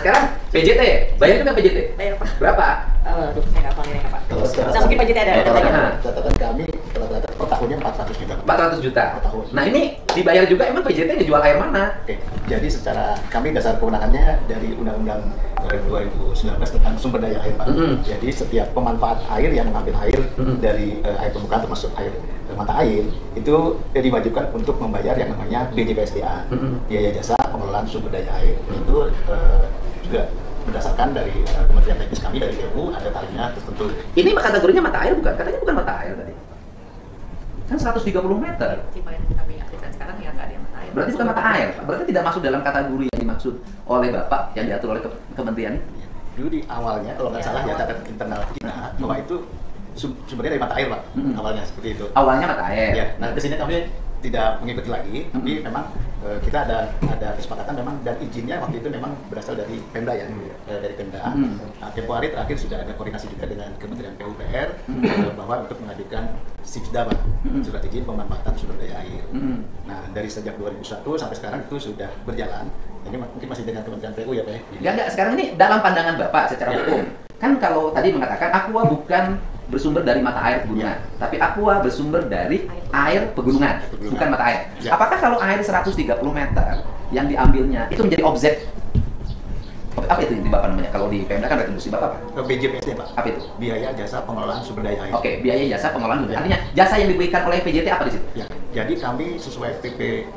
sekarang PJT, bayar juga PJT? Bayar Pak. Berapa? Aduh, saya nggak panggilnya Pak. Kalau sekarang Mungkin PJT ada datanya. catatan kami rata-rata per tahunnya 400 juta. 400 juta. Per tahun. Nah ini dibayar juga, emang PJT ngejual air mana? Oke, jadi secara kami dasar kewenangannya dari Undang-Undang 2019 tentang sumber daya air Pak. Jadi setiap pemanfaat air yang mengambil air dari air permukaan termasuk air mata air itu diwajibkan untuk membayar yang namanya BJPSDA, biaya jasa pengelolaan sumber daya air. Itu juga berdasarkan dari Kementerian Teknis kami dari BU ada tarifnya tertentu. Ini kategorinya mata air bukan? Katanya bukan mata air tadi. Kan 130 meter. Tipe yang kami aktifkan sekarang ya nggak ada yang mata air. Berarti bukan mata air, Pak. Berarti tidak masuk dalam kategori yang dimaksud oleh Bapak yang diatur oleh kementerian. Dulu di awalnya kalau nggak salah ya catatan internal kita bahwa itu sumbernya dari mata air Pak, awalnya seperti itu. Awalnya mata air. Ya, nah kesini kami tidak mengikuti lagi, tapi memang kita ada kesepakatan memang dan izinnya waktu itu memang berasal dari Pemda ya, dari Pemda. Nah, tempo hari terakhir sudah ada koordinasi juga dengan Kementerian PUPR bahwa untuk mengajukan SIPSDA Pak, surat izin pemanfaatan sumber daya air. Nah dari sejak 2001 sampai sekarang itu sudah berjalan. Ini mungkin masih dengan Kementerian PU ya Pak? Enggak, sekarang ini dalam pandangan Bapak secara hukum. Kan kalau tadi mengatakan Aqua bukan bersumber dari mata air pegunungan, tapi Aqua bersumber dari air pegunungan, bukan mata air. Apakah kalau air 130 meter yang diambilnya itu menjadi objek? Apa itu yang Bapak namanya? Kalau di Pemda kan retribusi Bapak apa? BJPSD Pak. Apa itu? Biaya jasa pengelolaan sumber daya air. Oke, biaya jasa pengelolaan sumber daya. Artinya jasa yang diberikan oleh PJT apa di situ? Ya, jadi kami sesuai PP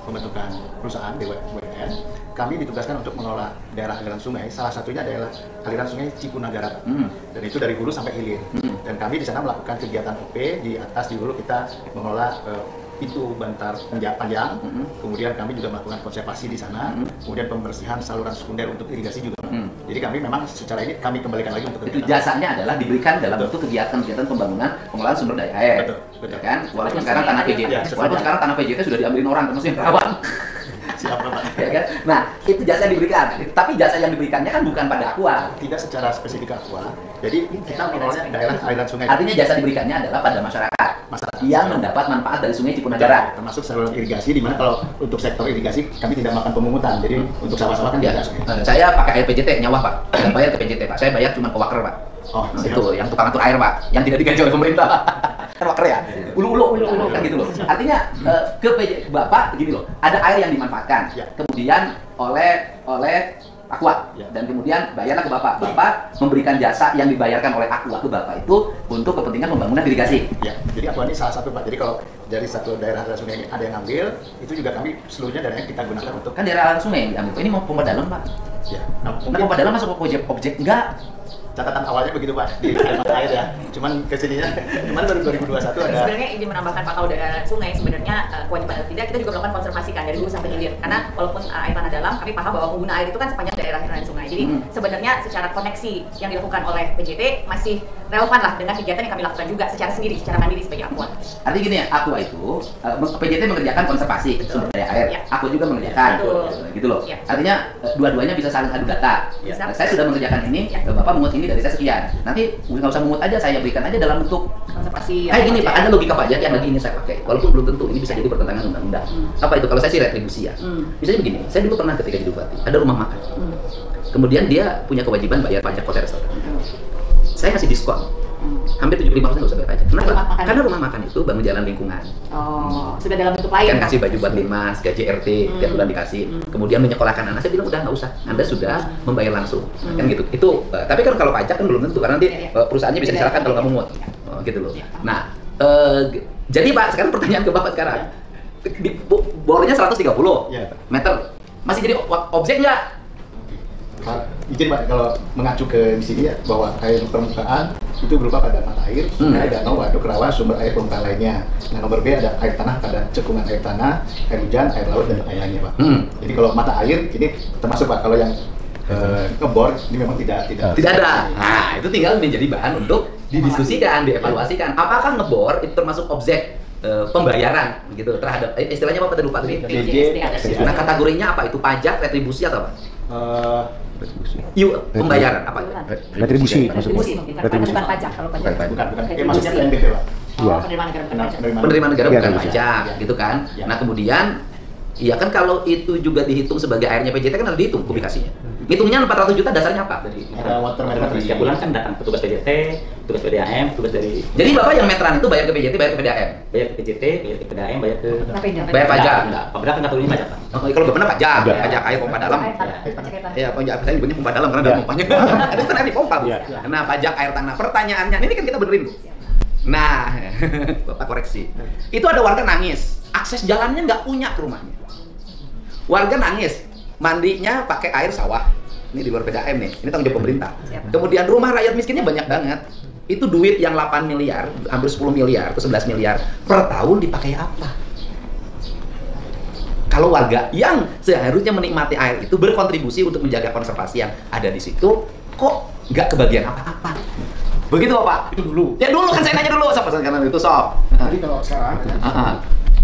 pembentukan perusahaan BUMN, kami ditugaskan untuk mengelola daerah aliran sungai. Salah satunya adalah aliran sungai Cipunagara, dan itu dari hulu sampai hilir. Dan kami di sana melakukan kegiatan OP di atas di hulu kita mengelola pintu bantar panjang, kemudian kami juga melakukan konservasi di sana, kemudian pembersihan saluran sekunder untuk irigasi juga. Jadi kami memang secara ini kami kembalikan lagi untuk itu jasanya adalah diberikan dalam bentuk kegiatan-kegiatan pembangunan pengelolaan sumber daya air. Betul. Ya kan? Walaupun sekarang tanah PJT, walaupun sekarang tanah PJT sudah diambilin orang termasuk yang rawan. Siapa Pak? Ya kan? Nah, itu jasa yang diberikan. Tapi jasa yang diberikannya kan bukan pada Aqua. Tidak secara spesifik Aqua. Jadi kita mengelola daerah aliran sungai. Artinya jasa diberikannya adalah pada masyarakat yang mendapat manfaat dari Sungai Cipunagara. Termasuk saluran irigasi, di mana kalau untuk sektor irigasi kami tidak melakukan pemungutan. Jadi untuk sawah-sawah kan Ya, saya pakai air PJT nyawa Pak. Tidak bayar ke PJT Pak. Saya bayar cuma ke Waker Pak. Oh, itu yang tukang atur air Pak, yang tidak digaji oleh pemerintah. Kan Waker ya, ulu kan gitu loh. Artinya ke PJT Bapak gini loh, ada air yang dimanfaatkan, kemudian oleh Aqua, dan kemudian bayarlah ke Bapak. Bapak memberikan jasa yang dibayarkan oleh Aqua ke Bapak itu untuk kepentingan pembangunan irigasi. Ya, jadi Aqua ini salah satu Pak. Jadi kalau dari satu daerah aliran sungai ini ada yang ngambil, itu juga kami seluruhnya dananya kita gunakan untuk. Kan daerah aliran sungai yang diambil. Ini mau pompa dalam Pak. Ya. Nah, pompa dalam masuk ke objek enggak? Catatan awalnya begitu Pak, di mata air ya. Cuman kesininya, cuman baru 2021 ada. Sebenarnya izin menambahkan Pak, kalau daerah sungai sebenarnya kewajiban atau tidak kita juga melakukan konservasi kan dari hulu sampai hilir. Karena walaupun air tanah dalam, kami paham bahwa pengguna air itu kan sepanjang daerah aliran sungai. Jadi sebenarnya secara koneksi yang dilakukan oleh PJT masih relevan lah dengan kegiatan yang kami lakukan juga secara sendiri, secara mandiri sebagai Aqua. Artinya gini ya, Aqua itu PJT mengerjakan konservasi sumber daya air. Aqua juga mengerjakan, gitu loh. Artinya dua-duanya bisa saling adu data. Saya sudah mengerjakan ini, Bapak mengut ini dari saya sekian. Nanti nggak usah mengut aja, saya berikan aja dalam bentuk konservasi. Kayak gini Pak, ada logika pajak yang lagi ini saya pakai. Walaupun belum tentu ini bisa jadi pertentangan undang-undang. Apa itu? Kalau saya sih retribusi ya. Misalnya begini, saya dulu pernah ketika jadi bupati, ada rumah makan. Kemudian dia punya kewajiban bayar pajak hotel restoran. Saya kasih diskon. Hampir 75% nggak usah bayar pajak. Kenapa? Karena rumah makan itu bangun jalan lingkungan. Oh, sudah dalam bentuk lain. Kan kasih baju buat limas, gaji RT, tiap bulan dikasih. Kemudian menyekolahkan anak, saya bilang udah nggak usah. Anda sudah membayar langsung. Kan gitu. Itu, tapi kan kalau pajak kan belum tentu, karena nanti perusahaannya bisa disalahkan kalau nggak mungut. Gitu loh. Nah, jadi Pak, sekarang pertanyaan ke Bapak sekarang. Bornya 130 meter. Masih jadi objek nggak? Izin Pak, kalau mengacu ke di sini ya, bahwa air permukaan itu berupa pada mata air, sungai, danau, waduk, rawa, sumber air permukaan lainnya. Nah, nomor B ada air tanah pada cekungan air tanah, air hujan, air laut, dan lain-lainnya Pak. Jadi kalau mata air ini termasuk Pak, kalau yang ngebor ini memang tidak ada. Nah, itu tinggal menjadi bahan untuk didiskusikan, dievaluasikan. Apakah ngebor itu termasuk objek pembayaran gitu terhadap istilahnya apa tadi lupa tadi? Nah, kategorinya apa? Itu pajak, retribusi atau apa? Pembayaran apa? Retribusi maksudnya. Retribusi bukan pajak kalau pajak. Bukan. Maksudnya PNBP Pak. Penerimaan negara bukan pajak. Penerimaan negara bukan pajak, gitu kan? Nah, kemudian iya kan kalau itu juga dihitung sebagai airnya PJT kan harus dihitung publikasinya. Ngitungnya 400 juta dasarnya apa? Ada water management Setiap bulan kan datang petugas PJT, petugas PDAM, petugas dari Jadi Bapak yang meteran itu bayar ke PJT, bayar ke PDAM? bayar ke PJT, bayar ke PDAM, bayar ke Bayar pajak? Enggak, Pemda nggak tahu ini pajak Pak. Oh, kalau Bapak pajak, Pajak. pajak air pompa dalam. Ya. Ya, pajak saya nyebutnya pompa dalam karena ada pompanya. Itu kan air di pompa, Bu. Iya. Nah, pajak air tanah. Pertanyaannya, ini kan kita benerin, Bu. Nah, Bapak koreksi. Itu ada warga nangis, akses jalannya nggak punya ke rumahnya. Warga nangis, mandinya pakai air sawah. Ini di luar PDAM nih, ini tanggung jawab pemerintah. Kemudian rumah rakyat miskinnya banyak banget. Itu duit yang 8 miliar, hampir 10 miliar, atau 11 miliar per tahun dipakai apa? Kalau warga yang seharusnya menikmati air itu berkontribusi untuk menjaga konservasi yang ada di situ, kok nggak kebagian apa-apa? Begitu Bapak? Itu dulu. Ya dulu kan saya nanya dulu, sob, karena itu sob. Jadi kalau sekarang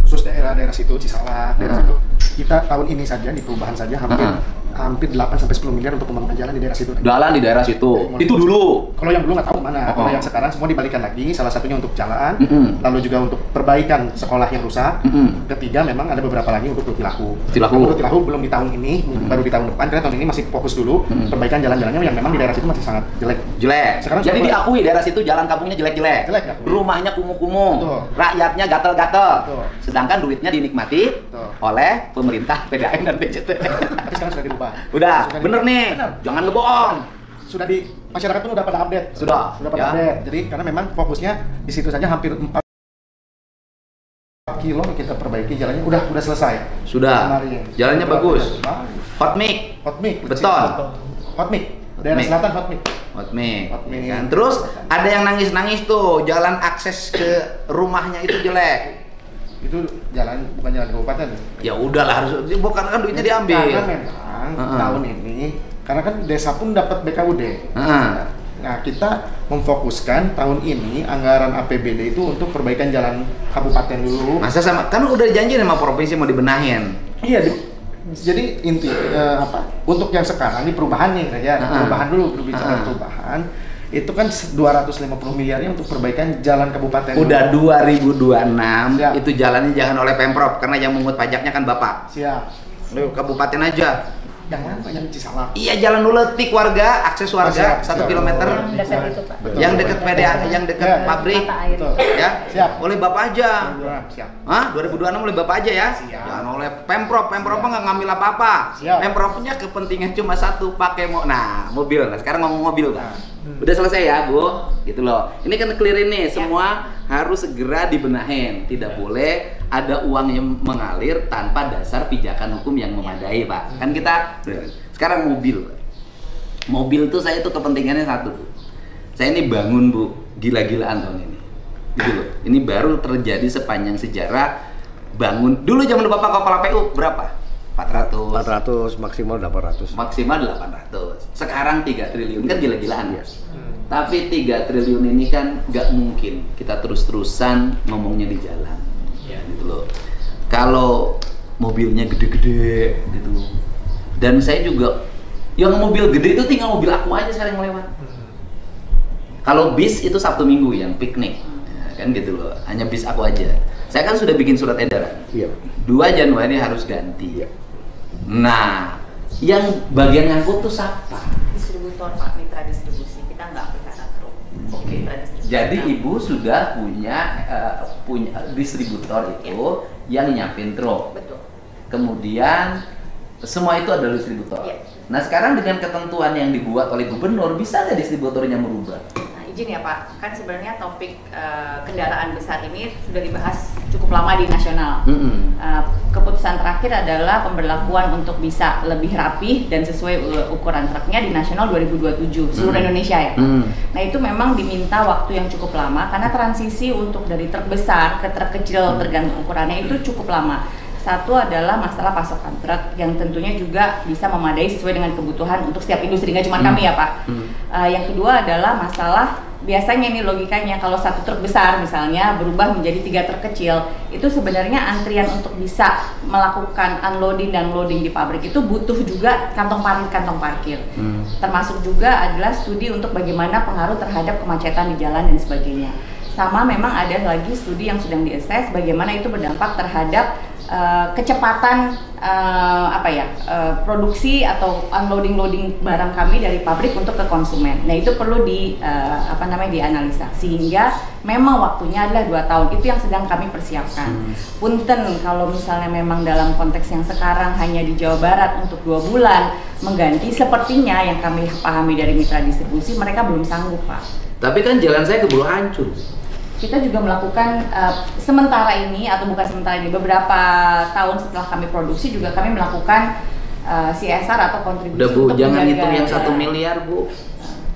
khusus daerah-daerah situ, Cisalak, daerah situ, kita tahun ini saja di perubahan saja hampir 8 sampai 10 miliar untuk pembangunan jalan di daerah situ. Jalan di daerah situ. Itu dulu. Kalau yang dulu nggak tahu mana. Kalau yang sekarang semua dibalikan lagi. Salah satunya untuk jalan, lalu juga untuk perbaikan sekolah yang rusak. Ketiga memang ada beberapa lagi untuk Rutilahu. Rutilahu belum di tahun ini, baru di tahun depan. Karena tahun ini masih fokus dulu perbaikan jalan-jalannya yang memang di daerah situ masih sangat jelek. Sekarang jadi diakui daerah situ jalan kampungnya jelek-jelek. Jelek, ya. Rumahnya kumuh-kumuh. Betul. Rakyatnya gatel-gatel. Betul. Sedangkan duitnya dinikmati oleh pemerintah PDAM dan PJT. Tapi sekarang sudah dirubah. Udah, Sudah bener nih. Bener. Jangan ngebohong. Sudah di masyarakat pun udah pada update. Sudah pada ya. update. Jadi karena memang fokusnya di situ saja hampir 4 kilo kita perbaiki jalannya udah selesai. Sudah. Kemarin. Jalannya bagus. Hot mix. Hot mix. Beton. Hot mix. Daerah mix. Selatan hot mix. Hot mix. Hot mix. Kan? Terus ada yang nangis-nangis tuh, jalan akses ke rumahnya itu jelek. Itu jalan bukan jalan kabupaten. Ya udahlah, harus bukan kan duitnya diambil. Karena memang tahun ini karena kan desa pun dapat BKUD. Nah, kita memfokuskan tahun ini anggaran APBD itu untuk perbaikan jalan kabupaten dulu. Masa sama kan udah dijanjiin sama provinsi mau dibenahin. Iya, jadi inti untuk yang sekarang ini perubahan nih saja. Perubahan dulu berbicara perubahan. Itu kan 250 miliarnya untuk perbaikan jalan kabupaten. Udah 2026 Siap. itu jalannya jangan oleh Pemprov karena yang mengut pajaknya kan Bapak. Siap. Lu kabupaten aja. Jangan Pak, yang Cisalak. Iya, jalan dulu letik warga, akses warga 1 kilometer. Dekat itu Pak. Yang dekat PDA, yang dekat pabrik. Betul. Ya. Siap. Oleh Bapak aja. Siap. Hah? 2026 oleh Bapak aja ya? Siap. Jangan oleh Pemprov. Pemprov nggak ngambil apa-apa. Siap. Pemprovnya kepentingan cuma satu, pakai mobil. Nah, sekarang ngomong mobil, Pak. Udah selesai ya, Bu? Gitu loh. Ini kan clear ini, semua harus segera dibenahin. Tidak boleh ada uang yang mengalir tanpa dasar pijakan hukum yang memadai, Pak. Kan kita sekarang mobil. Mobil tuh saya tuh kepentingannya satu, Bu. Saya ini bangun, Bu, gila-gilaan tahun ini. Gitu loh. Ini baru terjadi sepanjang sejarah bangun. Dulu zaman Bapak kepala PU berapa? 400. Maksimal 800. Maksimal 800. Sekarang 3 triliun kan gila-gilaan ya. Tapi 3 triliun ini kan nggak mungkin kita terus-terusan ngomongnya di jalan. Ya gitu loh. Kalau mobilnya gede-gede gitu. Dan saya juga yang mobil gede itu tinggal mobil aku aja sekarang yang lewat. Kalau bis itu Sabtu Minggu yang piknik. Ya, kan gitu loh. Hanya bis aku aja. Saya kan sudah bikin surat edaran. Iya. 2 Januari harus ganti. Iya. Nah, yang bagian ngangkut tuh siapa? Distributor Pak, mitra distribusi. Kita nggak aplikasi truk. Oke. Mitra distribusi. Jadi Ibu sudah punya distributor itu yang nyiapin truk. Betul. Kemudian semua itu adalah distributor. Iya. Nah, sekarang dengan ketentuan yang dibuat oleh gubernur, bisa nggak distributornya merubah? Nah, izin ya Pak, kan sebenarnya topik kendaraan besar ini sudah dibahas cukup lama di nasional. Keputusan terakhir adalah pemberlakuan untuk bisa lebih rapih dan sesuai ukuran truknya di nasional 2027 seluruh Indonesia ya Pak. Nah, itu memang diminta waktu yang cukup lama karena transisi untuk dari truk besar ke truk kecil tergantung ukurannya itu cukup lama. Satu adalah masalah pasokan truk yang tentunya juga bisa memadai sesuai dengan kebutuhan untuk setiap industri, nggak cuma kami ya Pak. Yang kedua adalah masalah biasanya ini logikanya kalau satu truk besar misalnya berubah menjadi 3 truk kecil, itu sebenarnya antrian untuk bisa melakukan unloading dan loading di pabrik itu butuh juga kantong parkir. Termasuk juga adalah studi untuk bagaimana pengaruh terhadap kemacetan di jalan dan sebagainya. Sama memang ada lagi studi yang sedang diakses bagaimana itu berdampak terhadap kecepatan produksi atau unloading barang kami dari pabrik untuk ke konsumen. Nah itu perlu dianalisa sehingga memang waktunya adalah 2 tahun. Itu yang sedang kami persiapkan. Punten kalau misalnya memang dalam konteks yang sekarang hanya di Jawa Barat untuk 2 bulan mengganti, sepertinya yang kami pahami dari mitra distribusi mereka belum sanggup, Pak. Tapi kan jalan saya keburu hancur. Kita juga melakukan sementara ini, atau bukan sementara ini, beberapa tahun setelah kami produksi juga kami melakukan CSR atau kontribusi. Udah Bu, untuk jangan menjaga, hitung yang 1 miliar Bu.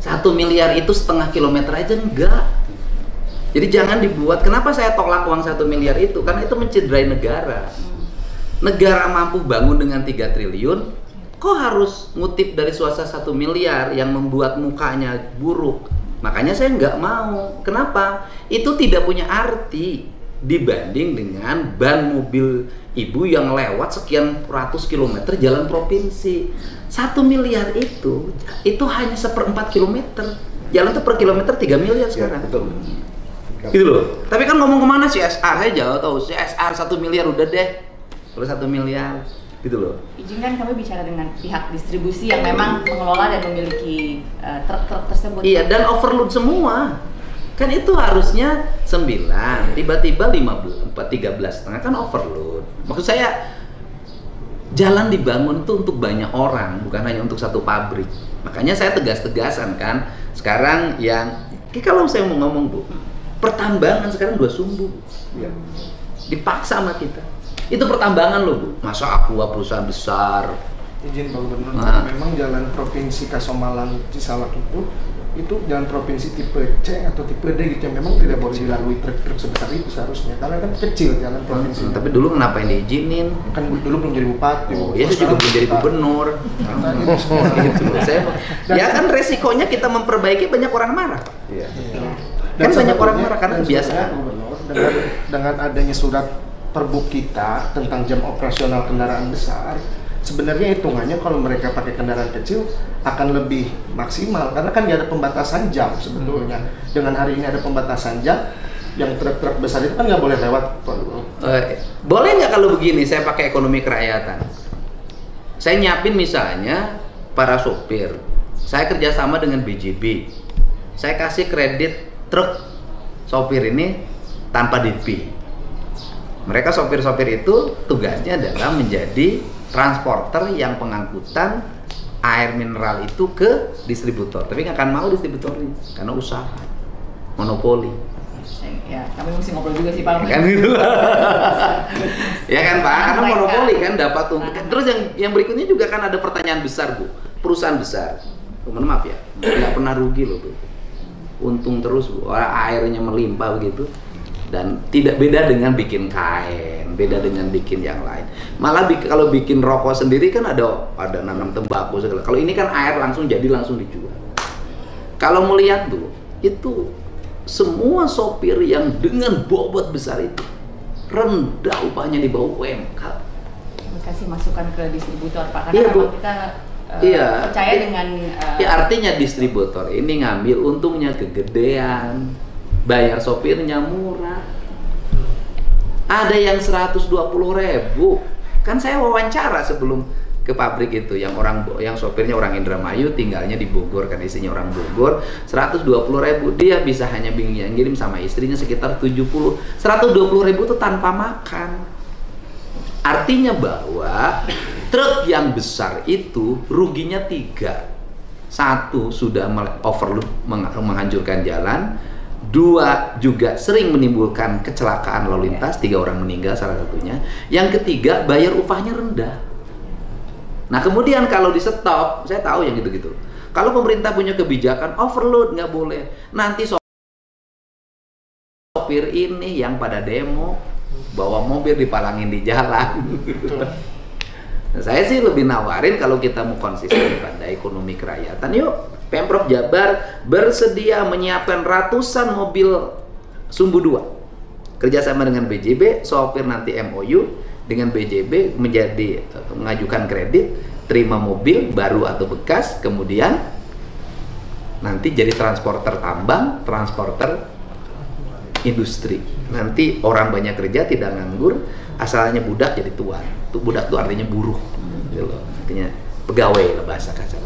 1 miliar itu setengah kilometer aja enggak. Jadi jangan dibuat, kenapa saya tolak uang 1 miliar itu? Karena itu mencederai negara. Negara mampu bangun dengan 3 triliun, kok harus ngutip dari swasta 1 miliar yang membuat mukanya buruk? Makanya saya nggak mau. Kenapa? Itu tidak punya arti dibanding dengan ban mobil ibu yang lewat sekian ratus kilometer jalan provinsi. 1 miliar itu hanya 1/4 kilometer. Jalan tuh per kilometer 3 miliar sekarang. Ya, betul. Gitu loh. Tapi kan ngomong kemana CSR? Saya jauh tahu CSR 1 miliar udah deh. Kalau 1 miliar gitu loh. Izinkan kami bicara dengan pihak distribusi yang memang mengelola dan memiliki truk-truk tersebut. Iya, dan overload semua. Kan itu harusnya 9, tiba-tiba 13,5 kan overload. Maksud saya jalan dibangun itu untuk banyak orang, bukan hanya untuk satu pabrik. Makanya saya tegas-tegasan kan. Sekarang yang kalau saya mau ngomong Bu, pertambangan sekarang 2 sumbu. Ya. Dipaksa sama kita. Itu pertambangan loh Bu. Masa Aqua perusahaan besar. Izin Pak Gubernur, Nah. memang jalan provinsi Kasomalang Cisalak itu jalan provinsi tipe C atau tipe D gitu yang memang tidak boleh dilalui truk-truk sebesar itu seharusnya, karena kan kecil jalan provinsi. Tapi dulu kenapa yang diizinin? Kan dulu belum jadi bupati. Oh, iya juga belum jadi gubernur. Gitu. Ya kan resikonya kita memperbaiki banyak orang marah. Iya. Kan banyak orang sebetulnya- marah karena dan kebiasaan. sebetulnya, Gubernur, dengan adanya surat perbuk kita tentang jam operasional kendaraan besar, sebenarnya hitungannya kalau mereka pakai kendaraan kecil akan lebih maksimal karena kan dia ada pembatasan jam sebetulnya. Dengan hari ini ada pembatasan jam, yang truk-truk besar itu kan nggak boleh lewat. Boleh nggak kalau begini saya pakai ekonomi kerakyatan? Saya nyiapin misalnya para sopir, saya kerjasama dengan BJB, saya kasih kredit truk sopir ini tanpa DP. Mereka sopir-sopir itu tugasnya adalah menjadi transporter yang pengangkutan air mineral itu ke distributor. Tapi nggak akan mau distributor ini karena usaha monopoli. Ya, kami mesti ngobrol juga sih Pak. Ya kan gitu. Ya kan Pak, karena monopoli kan dapat untung. Terus yang berikutnya juga kan ada pertanyaan besar Bu. Perusahaan besar, mohon maaf ya, nggak pernah rugi loh Bu. Untung terus Bu, airnya melimpah begitu. Dan tidak beda dengan bikin kain, beda dengan bikin yang lain. Malah kalau bikin rokok sendiri kan ada nanam tembakau segala. Kalau ini kan air langsung jadi langsung dijual. Kalau melihat tuh, itu semua sopir yang dengan bobot besar itu rendah upahnya di bawah UMK. Kasih masukan ke distributor Pak, karena Iya, Bu. memang kita Iya. percaya dengan Ya artinya distributor ini ngambil untungnya kegedean, bayar sopirnya murah. Ada yang 120.000. Kan saya wawancara sebelum ke pabrik itu yang sopirnya orang Indramayu, tinggalnya di Bogor kan isinya orang Bogor. 120.000 dia bisa hanya ngirim sama istrinya sekitar 70. 120.000 itu tanpa makan. Artinya bahwa truk yang besar itu ruginya 3. 1 sudah overload menghancurkan jalan. 2 juga sering menimbulkan kecelakaan lalu lintas, 3 orang meninggal salah satunya. Yang ketiga bayar upahnya rendah. Nah kemudian kalau di stop, saya tahu yang gitu-gitu. Kalau pemerintah punya kebijakan overload nggak boleh, nanti sopir ini yang pada demo bawa mobil dipalangin di jalan. Nah, saya sih lebih nawarin kalau kita mau konsisten pada ekonomi kerakyatan, yuk Pemprov Jabar bersedia menyiapkan ratusan mobil sumbu 2 kerjasama dengan BJB, sopir nanti MOU dengan BJB mengajukan kredit, terima mobil baru atau bekas, kemudian nanti jadi transporter tambang, transporter industri. Nanti orang banyak kerja, tidak nganggur, asalnya budak jadi tuan. Budak itu artinya buruh, gitu loh. Artinya pegawai lah bahasa kasar.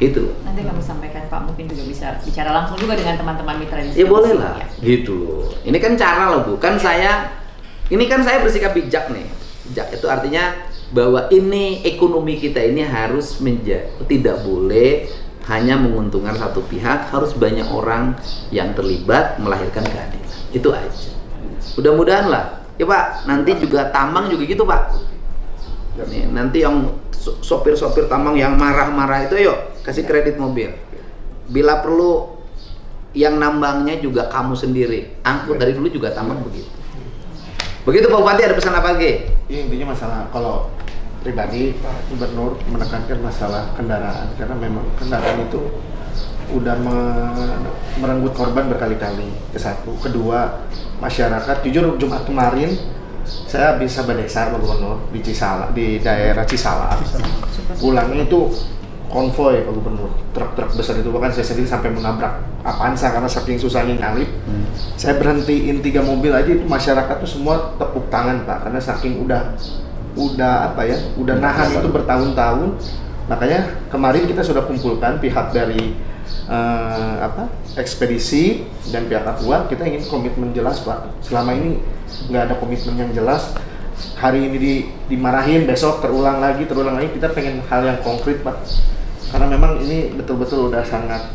Gitu. Nanti kami sampaikan Pak, mungkin juga bisa bicara langsung juga dengan teman-teman mitra distribusi. Ya boleh lah, gitu loh. Ini kan cara loh Bu, kan ini kan saya bersikap bijak nih. Bijak itu artinya bahwa ini ekonomi kita ini harus tidak boleh hanya menguntungkan satu pihak, harus banyak orang yang terlibat melahirkan keadilan. Itu aja. Mudah-mudahan lah. Ya Pak, nanti juga tambang juga gitu Pak. Nih, nanti yang sopir-sopir tambang yang marah-marah itu yuk kasih kredit mobil. Bila perlu yang nambangnya juga kamu sendiri. Angkut dari dulu juga tambang begitu. Begitu Pak Bupati, ada pesan apa lagi? Intinya masalah kalau pribadi Pak Gubernur menekankan masalah kendaraan karena memang kendaraan itu udah merenggut korban berkali-kali. Satu, kedua masyarakat. Jujur Jumat kemarin saya bisa berdesa Pak Gubernur di daerah Cisalak. Pulangnya itu konvoy Pak Gubernur, truk-truk besar itu, bahkan saya sendiri sampai menabrak Avanza karena saking susahnya nyalip. Saya berhentiin 3 mobil aja, itu masyarakat tuh semua tepuk tangan Pak, karena saking udah nahan itu bertahun-tahun. Makanya kemarin kita sudah kumpulkan pihak dari ekspedisi dan pihak Aqua. Kita ingin komitmen jelas Pak. Selama ini nggak ada komitmen yang jelas. Hari ini dimarahin, besok terulang lagi. Kita pengen hal yang konkret Pak. Karena memang ini betul-betul udah sangat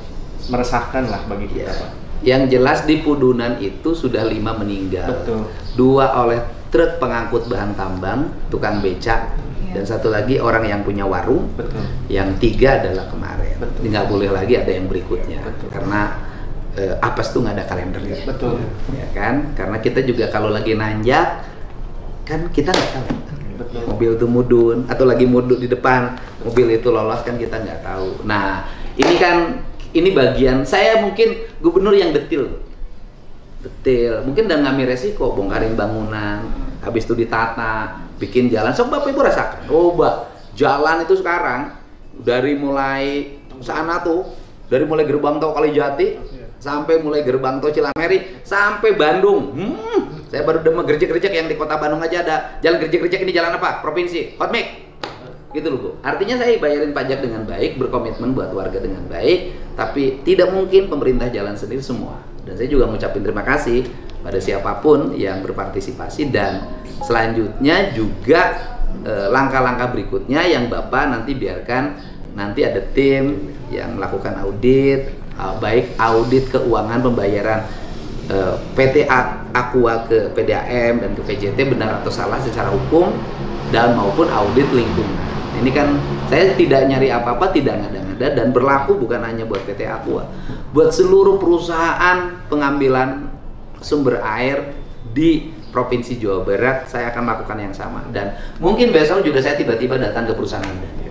meresahkan lah bagi kita Pak. Yang jelas di Pudunan itu sudah 5 meninggal. Betul. 2 oleh truk pengangkut bahan tambang, tukang becak, dan 1 lagi orang yang punya warung. Betul. Yang 3 adalah kemarin. Betul. Nggak boleh lagi ada yang berikutnya. Betul. Karena apes tuh nggak ada kalendernya. Betul. Ya kan? Karena kita juga kalau lagi nanjak, kan kita nggak tahu. Betul. Mobil itu mudun atau lagi mudun di depan, mobil itu lolos kan kita nggak tahu. Nah, ini bagian saya mungkin gubernur yang detil, mungkin udah ngambil resiko, bongkarin bangunan, habis itu ditata, bikin jalan. So Bapak Ibu rasakan, jalan itu sekarang dari mulai sana tuh, dari mulai gerbang tol Kalijati sampai mulai gerbang tol Cilameri sampai Bandung. Saya baru demen gercek-gercek yang di kota Bandung aja ada. Jalan gercek-gercek ini jalan apa? Provinsi. Hotmik. Gitu loh Bu. Artinya saya bayarin pajak dengan baik, berkomitmen buat warga dengan baik, tapi tidak mungkin pemerintah jalan sendiri semua. Dan saya juga mengucapkan terima kasih pada siapapun yang berpartisipasi, dan selanjutnya juga langkah-langkah berikutnya yang Bapak nanti biarkan nanti ada tim yang melakukan audit, baik audit keuangan pembayaran PT Aqua ke PDAM dan ke PJT benar atau salah secara hukum, dan maupun audit lingkungan. Ini kan saya tidak nyari apa-apa, tidak ngada-ngada, dan berlaku bukan hanya buat PT Aqua, buat seluruh perusahaan pengambilan sumber air di Provinsi Jawa Barat. Saya akan melakukan yang sama, dan mungkin besok juga saya tiba-tiba datang ke perusahaan Anda.